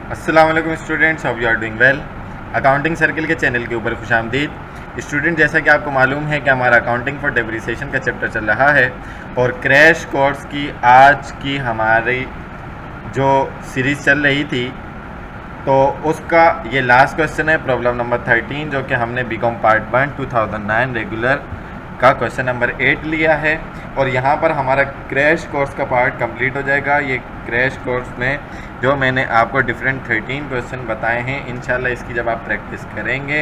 अस्सलाम वालेकुम students, hope you are doing well. Accounting circle के चैनल के ऊपर खुशामदीद। स्टूडेंट, जैसा कि आपको मालूम है कि हमारा अकाउंटिंग फॉर डेप्रिसिएशन का चैप्टर चल रहा है और क्रैश कोर्स की आज की हमारी जो सीरीज़ चल रही थी तो उसका ये लास्ट क्वेश्चन है, प्रॉब्लम नंबर 13, जो कि हमने बीकॉम पार्ट 1 2009 रेगुलर का क्वेश्चन नंबर 8 लिया है। और यहाँ पर हमारा क्रैश कोर्स का पार्ट कंप्लीट हो जाएगा। ये क्रैश कोर्स में जो मैंने आपको डिफरेंट 13 क्वेश्चन बताए हैं, इंशाल्लाह इसकी जब आप प्रैक्टिस करेंगे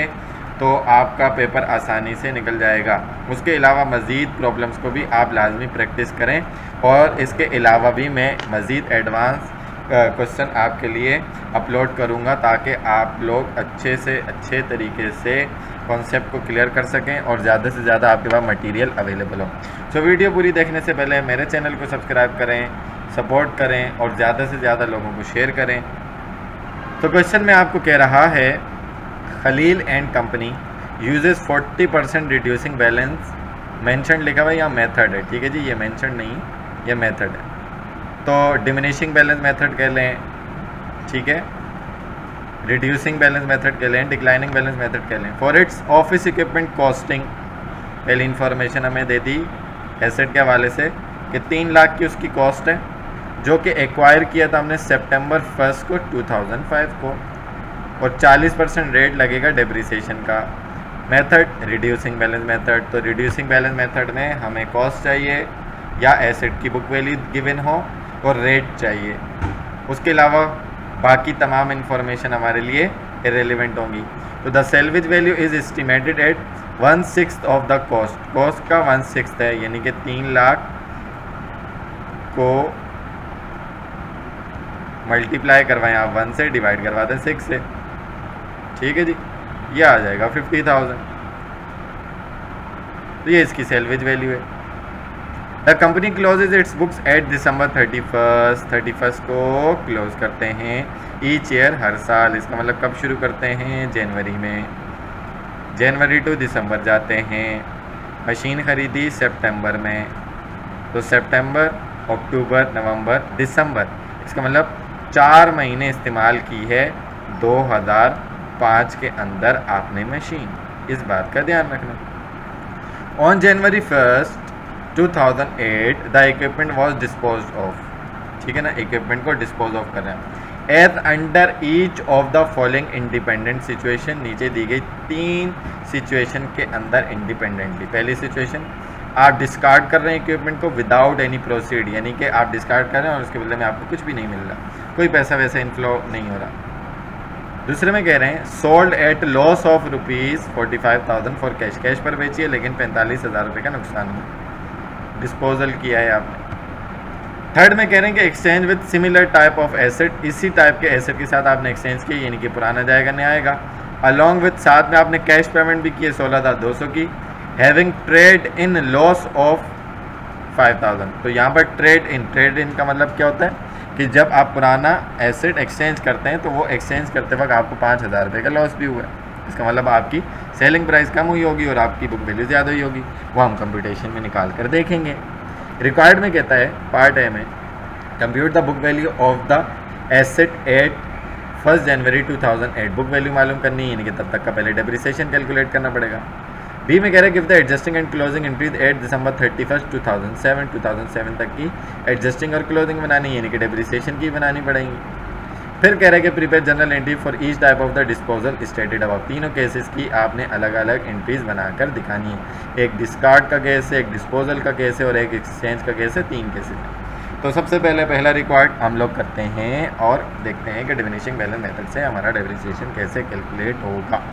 तो आपका पेपर आसानी से निकल जाएगा। उसके अलावा मज़ीद प्रॉब्लम्स को भी आप लाजमी प्रैक्टिस करें और इसके अलावा भी मैं मज़ीद एडवांस क्वेश्चन आपके लिए अपलोड करूंगा ताकि आप लोग अच्छे से अच्छे तरीके से कॉन्सेप्ट को क्लियर कर सकें और ज़्यादा से ज़्यादा आपके पास मटेरियल अवेलेबल हो। सो वीडियो पूरी देखने से पहले मेरे चैनल को सब्सक्राइब करें, सपोर्ट करें और ज़्यादा से ज़्यादा लोगों को शेयर करें। तो क्वेश्चन में आपको कह रहा है, Khalil and company uses 40% reducing balance. Mention लिखा हुआ है या मेथड है, ठीक है जी, ये मेंशन नहीं, ये मेथड है। तो डिमिनिशिंग बैलेंस मेथड कह लें, ठीक है, रिड्यूसिंग बैलेंस मेथड कह लें, डिक्लाइनिंग बैलेंस मेथड कह लें। For its office equipment costing, पहली इन्फॉर्मेशन हमें दे दी एसेट के हवाले से कि 3 लाख की उसकी कॉस्ट है, जो कि एक्वायर किया था हमने सितंबर 1 को 2005 को, और 40% रेट लगेगा डेप्रिसिएशन का। Method reducing balance method. तो रिड्यूसिंग बैलेंस मेथड में हमें कॉस्ट चाहिए या एसेट की बुक वैल्यू गिवन हो और रेट चाहिए। उसके अलावा बाकी तमाम इन्फॉर्मेशन हमारे लिए इरेलीवेंट होंगी। तो the salvage value is estimated at 1/6 of the cost. Cost का 1/6 है, यानी कि 3 लाख को मल्टीप्लाई करवाएं आप 1 से, डिवाइड करवा दें 6 से, ठीक है जी, ये आ जाएगा 50,000। तो ये इसकी सेल्वेज वैल्यू है। The company closes its books at December 31 को क्लोज करते हैं ईच ईयर, हर साल। इसका मतलब कब शुरू करते हैं? जनवरी में। जनवरी टू दिसंबर जाते हैं। मशीन खरीदी सितंबर में, तो सितंबर, अक्टूबर, नवंबर, दिसंबर, इसका मतलब 4 महीने इस्तेमाल की है 2005 के अंदर आपने मशीन। इस बात का ध्यान रखना। On January 1 2008 the equipment was dispose of, ठीक है ना, इक्विपमेंट को डिस्पोज ऑफ कर रहे हैं। As under each of the following independent situation, नीचे दी गई 3 सिचुएशन के अंदर इंडिपेंडेंटली। पहली सिचुएशन, आप डिस्कार्ड कर रहे हैं इक्विपमेंट को विदाउट एनी प्रोसीड, यानी कि आप डिस्कार्ड कर रहे हैं और उसके बदले में आपको कुछ भी नहीं मिल रहा, कोई पैसा वैसा इनफ्लो नहीं हो रहा। दूसरे में कह रहे हैं sold at loss of ₹45,000 for cash, cash पर बेचिए लेकिन 45,000 रुपये का नुकसान हुआ, डिस्पोजल किया है आपने। थर्ड में कह रहे हैं कि exchange with similar type of asset, इसी टाइप के एसेट के साथ आपने एक्सचेंज किया, यानी कि पुराना जाएगा नया आएगा। अलॉन्ग विद, साथ में आपने कैश पेमेंट भी की है 16,200 की। Having trade in loss of 5,000, तो यहाँ पर ट्रेड इन का मतलब क्या होता है कि जब आप पुराना एसेट एक्सचेंज करते हैं तो वो एक्सचेंज करते वक्त आपको 5,000 रुपये का लॉस भी हुआ है। इसका मतलब आपकी सेलिंग प्राइस कम हुई होगी और आपकी बुक वैल्यू ज़्यादा हुई होगी, वो हम कंप्यूटेशन में निकाल कर देखेंगे। रिक्वायर्ड में कहता है पार्ट ए में, compute the book value of the asset eight 1 January 2008। Book value मालूम करनी है, यानी कि तब तक का पहले डेप्रिसिएशन कैलकुलेट करना पड़ेगा। बी में कह रहे हैं give the adjusting and closing entries at December 31, 2007 तक की एडजस्टिंग और क्लोजिंग बनानी है, यानी कि डेप्रिसिएशन की बनानी पड़ेगी। फिर कह रहे हैं कि prepare general entry for each type of the disposal stated above. तीनों केसेस की आपने अलग अलग एंट्रीज बनाकर दिखानी है, एक डिस्कार्ड का केस है, एक डिस्पोजल का केस है और एक एक्सचेंज का केस है, 3 केसेस हैं। तो सबसे पहले पहला रिक्वायर्ड हम लोग करते हैं और देखते हैं कि डिमिनिशिंग बैलेंस मेथड से हमारा डेप्रिसिएशन कैसे कैलकुलेट होगा।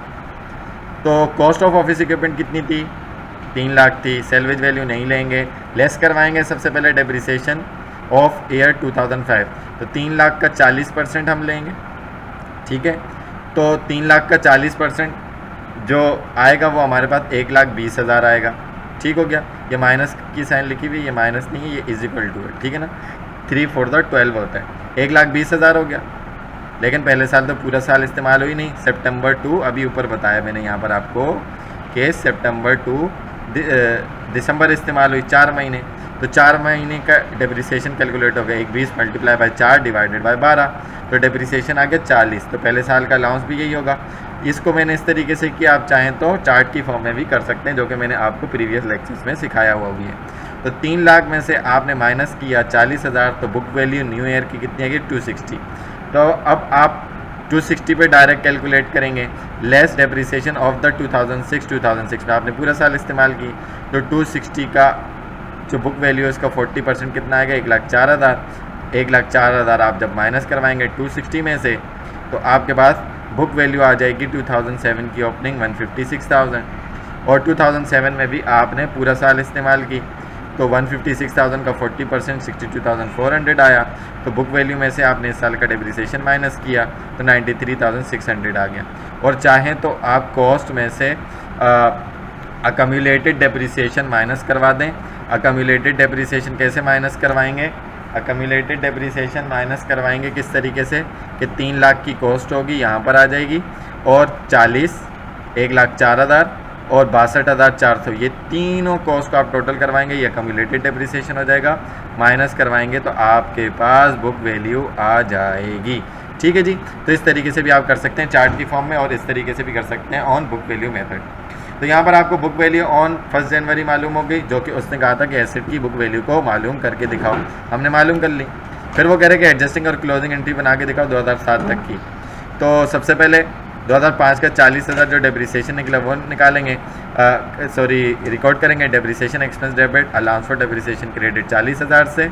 तो कॉस्ट ऑफ ऑफिस इक्विपमेंट कितनी थी? 3 लाख थी। सेल्वेज वैल्यू नहीं लेंगे, लेस करवाएंगे सबसे पहले डेप्रिसिएशन ऑफ ईयर 2005, तो 3 लाख का 40% हम लेंगे, ठीक है। तो 3 लाख का 40% जो आएगा वो हमारे पास 1,20,000 आएगा, ठीक हो गया। ये माइनस की साइन लिखी हुई, ये माइनस नहीं है, ये इज इक्वल टू है, ठीक है ना, 3 4 12 होता है, 1,20,000 हो गया। लेकिन पहले साल तो पूरा साल इस्तेमाल हुई नहीं, सितंबर टू, अभी ऊपर बताया मैंने यहाँ पर आपको कि सितंबर टू दिसंबर इस्तेमाल हुई, 4 महीने। तो 4 महीने का डेप्रिसिएशन कैलकुलेट हो गया, 20 मल्टीप्लाई बाय 4 डिवाइडेड बाय 12, तो डेप्रिसिएशन आ गया 40। तो पहले साल का अलाउंस भी यही होगा। इसको मैंने इस तरीके से किया, आप चाहें तो चार्ट की फॉर्म में भी कर सकते हैं, जो कि मैंने आपको प्रीवियस लेक्चर्स में सिखाया हुआ भी है। तो 3 लाख में से आपने माइनस किया 40,000, तो बुक वैल्यू न्यू ईयर की कितनी आएगी 260। तो अब आप 260 पे डायरेक्ट कैलकुलेट करेंगे, लेस डेप्रिसिएशन ऑफ द 2006 में आपने पूरा साल इस्तेमाल की, तो 260 का जो बुक वैल्यू है उसका 40% कितना आएगा 1,04,000। 1,04,000 आप जब माइनस करवाएंगे 260 में से, तो आपके पास बुक वैल्यू आ जाएगी 2007 की ओपनिंग 156,000, और 2007 में भी आपने पूरा साल इस्तेमाल की, तो 156,000 का 40% 62,400 आया। तो बुक वैल्यू में से आपने इस साल का डेप्रिसिएशन माइनस किया, तो 93,600 आ गया। और चाहें तो आप कॉस्ट में से अकम्युलेटेड डेप्रिसिएशन माइनस करवा दें। अकम्युलेटेड डेप्रिसिएशन कैसे माइनस करवाएंगे? अकम्युलेटेड डेप्रिसिएशन माइनस करवाएंगे किस तरीके से कि 3 लाख की कॉस्ट होगी, यहाँ पर आ जाएगी, और 40, 1,04,000 और 62,400, ये तीनों कॉस्ट को आप टोटल करवाएंगे, ये अकम्युलेटेड डेप्रिसिएशन हो जाएगा। माइनस करवाएंगे तो आपके पास बुक वैल्यू आ जाएगी। ठीक है जी, तो इस तरीके से भी आप कर सकते हैं चार्ट की फॉर्म में, और इस तरीके से भी कर सकते हैं ऑन बुक वैल्यू मेथड। तो यहाँ पर आपको बुक वैल्यू ऑन 1 जनवरी मालूम हो गई, जो कि उसने कहा था कि एसेट की बुक वैल्यू को मालूम करके दिखाओ, हमने मालूम कर ली। फिर वो कह रहे कि एडजस्टिंग और क्लोजिंग एंट्री बना के दिखाओ 2007 तक की। तो सबसे पहले 2005 का 40,000 जो डेप्रिसिएशन निकला वो निकालेंगे, रिकॉर्ड करेंगे depreciation expense debit allowance for depreciation credit 40,000 से।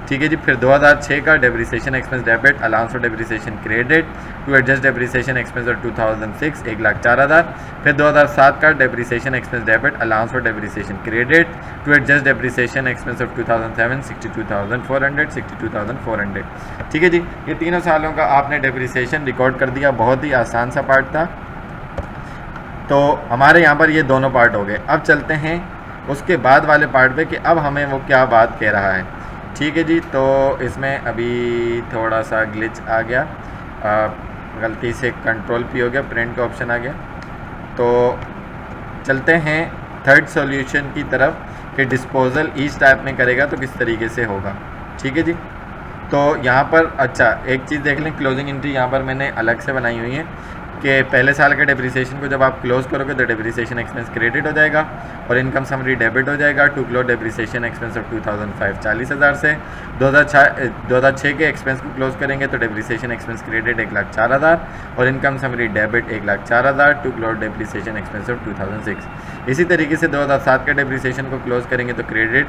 ठीक है जी, फिर 2006 का depreciation expense debit allowance for depreciation credit to adjust depreciation expense of 2006 1,04,000। फिर 2007 का depreciation expense debit allowance for depreciation credit to adjust depreciation expense of 2007 62,400। ठीक है जी, ये तीनों सालों का आपने डेप्रिसिएशन रिकॉर्ड कर दिया, बहुत ही आसान सा पार्ट था। तो हमारे यहाँ पर ये दोनों पार्ट हो गए। अब चलते हैं उसके बाद वाले पार्ट पे कि अब हमें वो क्या बात कह रहा है। ठीक है जी, तो इसमें अभी थोड़ा सा ग्लिच आ गया, गलती से कंट्रोल पी हो गया, प्रिंट का ऑप्शन आ गया। तो चलते हैं थर्ड सॉल्यूशन की तरफ कि डिस्पोजल ईच टाइप में करेगा तो किस तरीके से होगा। ठीक है जी, तो यहाँ पर अच्छा एक चीज़ देख लें, क्लोजिंग एंट्री यहाँ पर मैंने अलग से बनाई हुई है कि पहले साल के डेप्रिसिएशन को जब आप क्लोज करोगे तो डेप्रिसिएशन एक्सपेंस क्रेडिट हो जाएगा और इनकम समरी डेबिट हो जाएगा। To close depreciation expense of 2005 40,000 से 2006 के एक्सपेंस को क्लोज करेंगे तो डेप्रिसिएशन एक्सपेंस क्रेडिट 1,04,000 और income summary debit 1,04,000 to close depreciation expense of 2006। इसी तरीके से 2007 के डेप्रिसिएशन को क्लोज करेंगे तो क्रेडिट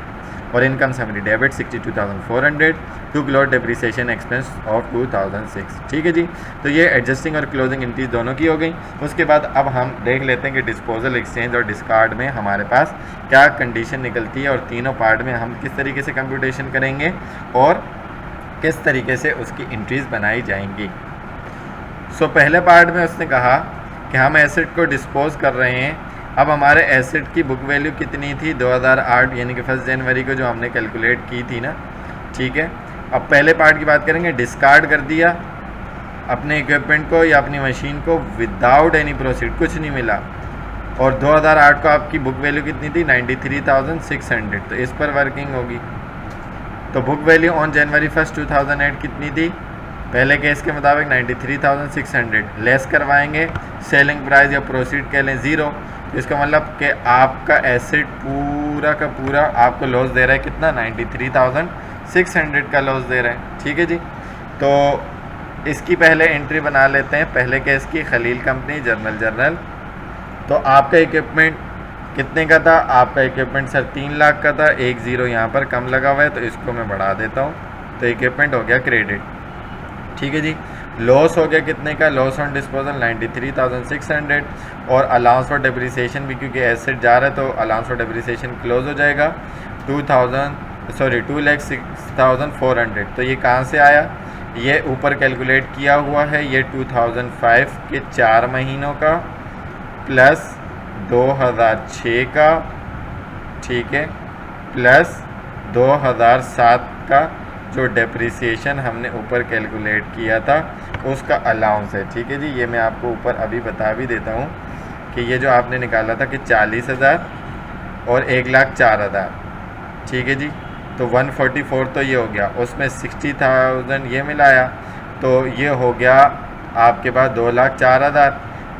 और income summary debit 62,400 to close depreciation expense of 2006। ठीक है जी, तो ये एडजस्टिंग और क्लोजिंग एंट्रीज दोनों की हो गई। उसके बाद अब हम देख लेते हैं कि डिस्पोजल, एक्सचेंज और डिस्कार्ड में हमारे पास क्या कंडीशन निकलती है और तीनों पार्ट में हम किस तरीके से कंप्यूटेशन करेंगे और किस तरीके से उसकी एंट्रीज बनाई जाएंगी। सो पहले पार्ट में उसने कहा कि हम एसेट को डिस्पोज कर रहे हैं। अब हमारे एसेट की बुक वैल्यू कितनी थी 2008 यानी कि 1 जनवरी को जो हमने कैलकुलेट की थी ना। ठीक है, अब पहले पार्ट की बात करेंगे। डिस्कार्ड कर दिया अपने इक्विपमेंट को या अपनी मशीन को विदाउट एनी प्रोसीड, कुछ नहीं मिला, और 2008 को आपकी बुक वैल्यू कितनी थी 93,600, तो इस पर वर्किंग होगी। तो बुक वैल्यू ऑन जनवरी 1 2008 कितनी थी पहले केस के मुताबिक 93,600, लेस करवाएंगे सेलिंग प्राइस या प्रोसीड कह लें 0, तो इसका मतलब कि आपका एसेट पूरा का पूरा आपको लॉस दे रहा है कितना 93,600 का लॉस दे रहा है। ठीक है जी, तो इसकी पहले एंट्री बना लेते हैं। पहले केस की खलील कंपनी जर्नल। तो आपका इक्विपमेंट कितने का था? आपका इक्विपमेंट सर 3 लाख का था, 1 0 यहाँ पर कम लगा हुआ है तो इसको मैं बढ़ा देता हूँ, तो इक्विपमेंट हो गया क्रेडिट। ठीक है जी, लॉस हो गया कितने का? लॉस ऑन डिस्पोजल 93,600 और अलाउंस फॉर डेप्रिसिएशन भी क्योंकि एसेट जा रहा है तो अलाउंस फॉर डेप्रिसिएशन क्लोज हो जाएगा 2,06,400। तो ये कहाँ से आया? ये ऊपर कैलकुलेट किया हुआ है, ये 2005 के 4 महीनों का प्लस 2006 का, ठीक है, प्लस 2007 का जो डेप्रिसिएशन हमने ऊपर कैलकुलेट किया था उसका अलाउंस है। ठीक है जी, ये मैं आपको ऊपर अभी बता भी देता हूँ कि ये जो आपने निकाला था कि 40,000 और 1,04,000, ठीक है जी, तो 144 तो ये हो गया, उसमें 60,000 ये मिलाया तो ये हो गया आपके पास 2,04,000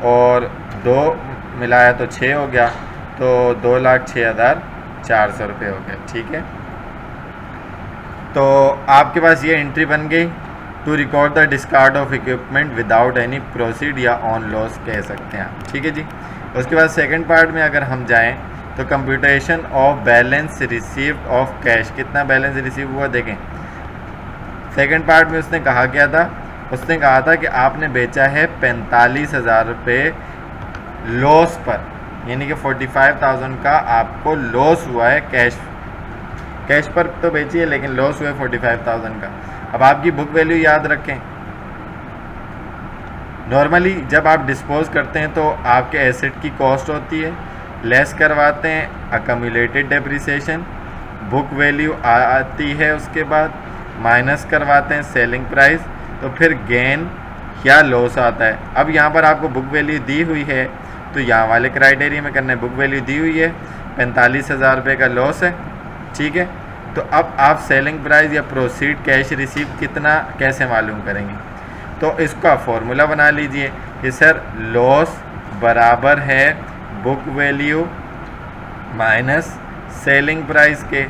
और 2 मिलाया तो 6 हो गया, तो 2,06,400 रुपये हो गया। ठीक है, तो आपके पास ये एंट्री बन गई। To record the discard of equipment without any proceed या ऑन लॉस कह सकते हैं आप। ठीक है जी। उसके बाद सेकंड पार्ट में अगर हम जाएं तो computation of balance received of cash, कितना बैलेंस रिसीव हुआ देखें। सेकंड पार्ट में उसने कहा क्या था, उसने कहा था कि आपने बेचा है 45,000 रुपये लॉस पर, यानी कि 45,000 का आपको लॉस हुआ है कैश पर तो बेची है लेकिन लॉस हुआ है 45,000 का। अब आपकी बुक वैल्यू याद रखें, नॉर्मली जब आप डिस्पोज करते हैं तो आपके एसेट की कॉस्ट होती है, लेस करवाते हैं अकम्युलेटेड डेप्रिसिएशन, बुक वैल्यू आती है, उसके बाद माइनस करवाते हैं सेलिंग प्राइस, तो फिर गेन या लॉस आता है। अब यहाँ पर आपको बुक वैल्यू दी हुई है तो यहाँ वाले क्राइटेरिया में करना है, बुक वैल्यू दी हुई है 45,000 रुपये का लॉस है। ठीक है, तो अब आप सेलिंग प्राइस या प्रोसीड कैश रिसीव कितना कैसे मालूम करेंगे, तो इसका फॉर्मूला बना लीजिए कि सर लॉस बराबर है book value minus selling price के।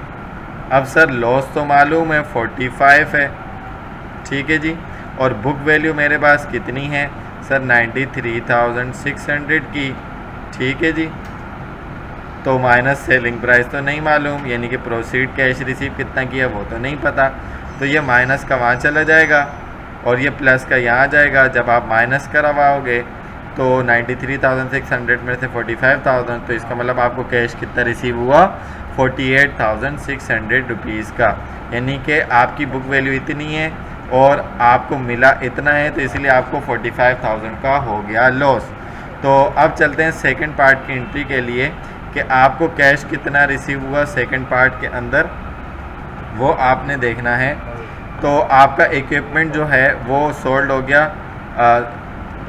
अब सर लॉस तो मालूम है 45 है, ठीक है जी, और बुक वैल्यू मेरे पास कितनी है सर 93,600 की। ठीक है जी, तो माइनस सेलिंग प्राइस तो नहीं मालूम, यानी कि प्रोसीड कैश रिसीव कितना किया वो तो नहीं पता, तो ये माइनस का वहाँ चला जाएगा और ये प्लस का यहाँ आ जाएगा। जब आप माइनस करवाओगे तो 93,600 में से 45,000, तो इसका मतलब आपको कैश कितना रिसीव हुआ 48,600 रुपीज़ का, यानी कि आपकी बुक वैल्यू इतनी है और आपको मिला इतना है, तो इसलिए आपको 45,000 का हो गया लॉस। तो अब चलते हैं सेकंड पार्ट की एंट्री के लिए कि आपको कैश कितना रिसीव हुआ सेकंड पार्ट के अंदर, वो आपने देखना है। तो आपका इक्विपमेंट जो है वो सोल्ड हो गया,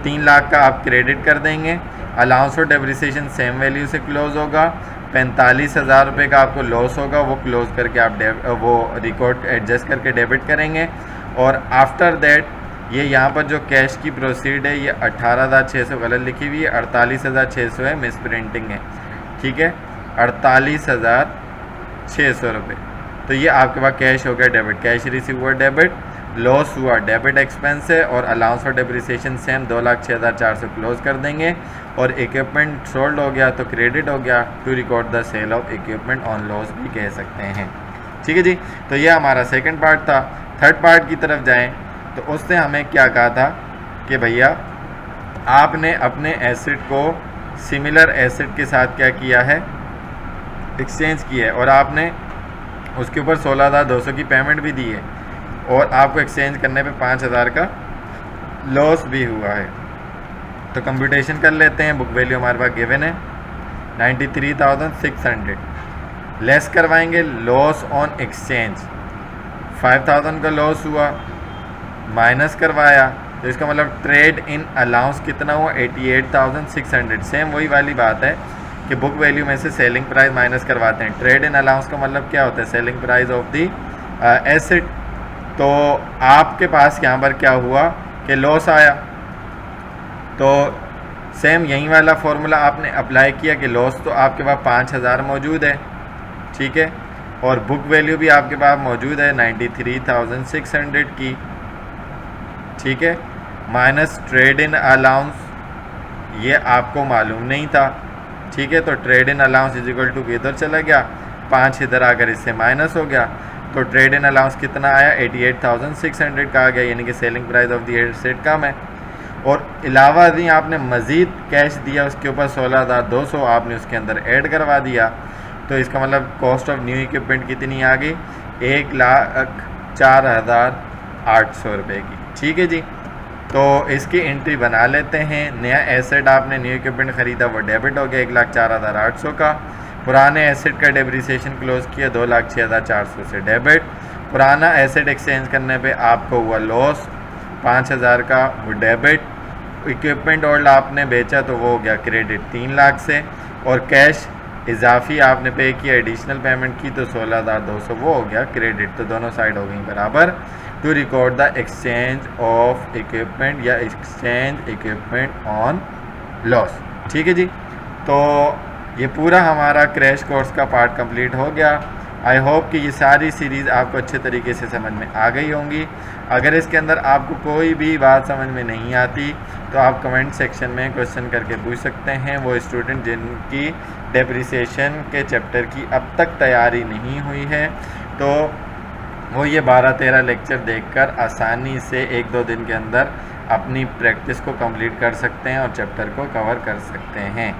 3 लाख का आप क्रेडिट कर देंगे, अलाउंस और डेप्रिसिएशन सेम वैल्यू से क्लोज होगा, 45,000 रुपये का आपको लॉस होगा, वो क्लोज करके आप वो रिकॉर्ड एडजस्ट करके डेबिट करेंगे। और आफ्टर दैट ये यहाँ पर जो कैश की प्रोसीड है ये 18,600 गलत लिखी हुई है, 48,600 है, मिस प्रिंटिंग है। ठीक है, 48,600 रुपये, तो ये आपके पास कैश हो गया डेबिट, कैश रिसीव हुआ डेबिट, लॉस हुआ डेबिट एक्सपेंस है, और अलाउंस और डेप्रिसिएशन सेम 2,06,400 क्लोज कर देंगे, और इक्विपमेंट सोल्ड हो गया तो क्रेडिट हो गया। To record the sale of equipment on loss भी कह सकते हैं। ठीक है जी, तो ये हमारा सेकंड पार्ट था। थर्ड पार्ट की तरफ जाएं तो उसने हमें क्या कहा था कि भैया आपने अपने एसेट को सिमिलर एसेट के साथ क्या किया है, एक्सचेंज किया है, और आपने उसके ऊपर 16,200 की पेमेंट भी दी है, और आपको एक्सचेंज करने पे 5,000 का लॉस भी हुआ है। तो कंप्यूटेशन कर लेते हैं। बुक वैल्यू हमारे पास गिवन है 93,600, लेस करवाएंगे लॉस ऑन एक्सचेंज, 5,000 का लॉस हुआ, माइनस करवाया तो इसका मतलब ट्रेड इन अलाउंस कितना हुआ 88,600। सेम वही वाली बात है कि बुक वैल्यू में से सेलिंग प्राइस माइनस करवाते हैं। ट्रेड इन अलाउंस का मतलब क्या होता है, selling price of the asset. तो आपके पास यहाँ पर क्या हुआ कि लॉस आया, तो सेम यही वाला फॉर्मूला आपने अप्लाई किया कि लॉस तो आपके पास 5,000 मौजूद है, ठीक है, और बुक वैल्यू भी आपके पास मौजूद है 93,600 की, ठीक है, माइनस ट्रेड इन अलाउंस, ये आपको मालूम नहीं था, ठीक है, तो trade in allowance is equal to इधर चला गया, 5 इधर आकर इससे माइनस हो गया, तो ट्रेड इन अलाउंस कितना आया 88,600 का आ गया, यानी कि selling price of the asset कम है। और अलावा दी आपने मज़ीद कैश दिया उसके ऊपर 16,200 आपने उसके अंदर ऐड करवा दिया, तो इसका मतलब कॉस्ट ऑफ न्यू इक्विपमेंट कितनी आ गई 1,04,800 रुपये की। ठीक है जी, तो इसकी एंट्री बना लेते हैं। नया एसेट आपने न्यू इक्विपमेंट ख़रीदा वो डेबिट हो गया 1,04,800 का, पुराने एसेट का डेप्रिसिएशन क्लोज किया 2,06,400 से डेबिट, पुराना एसेट एक्सचेंज करने पे आपको हुआ लॉस 5,000 का वो डेबिट, इक्विपमेंट ओल्ड आपने बेचा तो वो हो गया क्रेडिट 3 लाख से, और कैश इजाफी आपने पे किया, एडिशनल पेमेंट की तो 16,200 वो हो गया क्रेडिट, तो दोनों साइड हो गई बराबर। To record the exchange of equipment या एक्सचेंज इक्विपमेंट ऑन लॉस। ठीक है जी, तो ये पूरा हमारा क्रैश कोर्स का पार्ट कंप्लीट हो गया। आई होप कि ये सारी सीरीज़ आपको अच्छे तरीके से समझ में आ गई होंगी। अगर इसके अंदर आपको कोई भी बात समझ में नहीं आती तो आप कमेंट सेक्शन में क्वेश्चन करके पूछ सकते हैं। वो स्टूडेंट जिनकी डेप्रिसिएशन के चैप्टर की अब तक तैयारी नहीं हुई है तो वो ये 12-13 लेक्चर देखकर आसानी से 1-2 दिन के अंदर अपनी प्रैक्टिस को कंप्लीट कर सकते हैं और चैप्टर को कवर कर सकते हैं।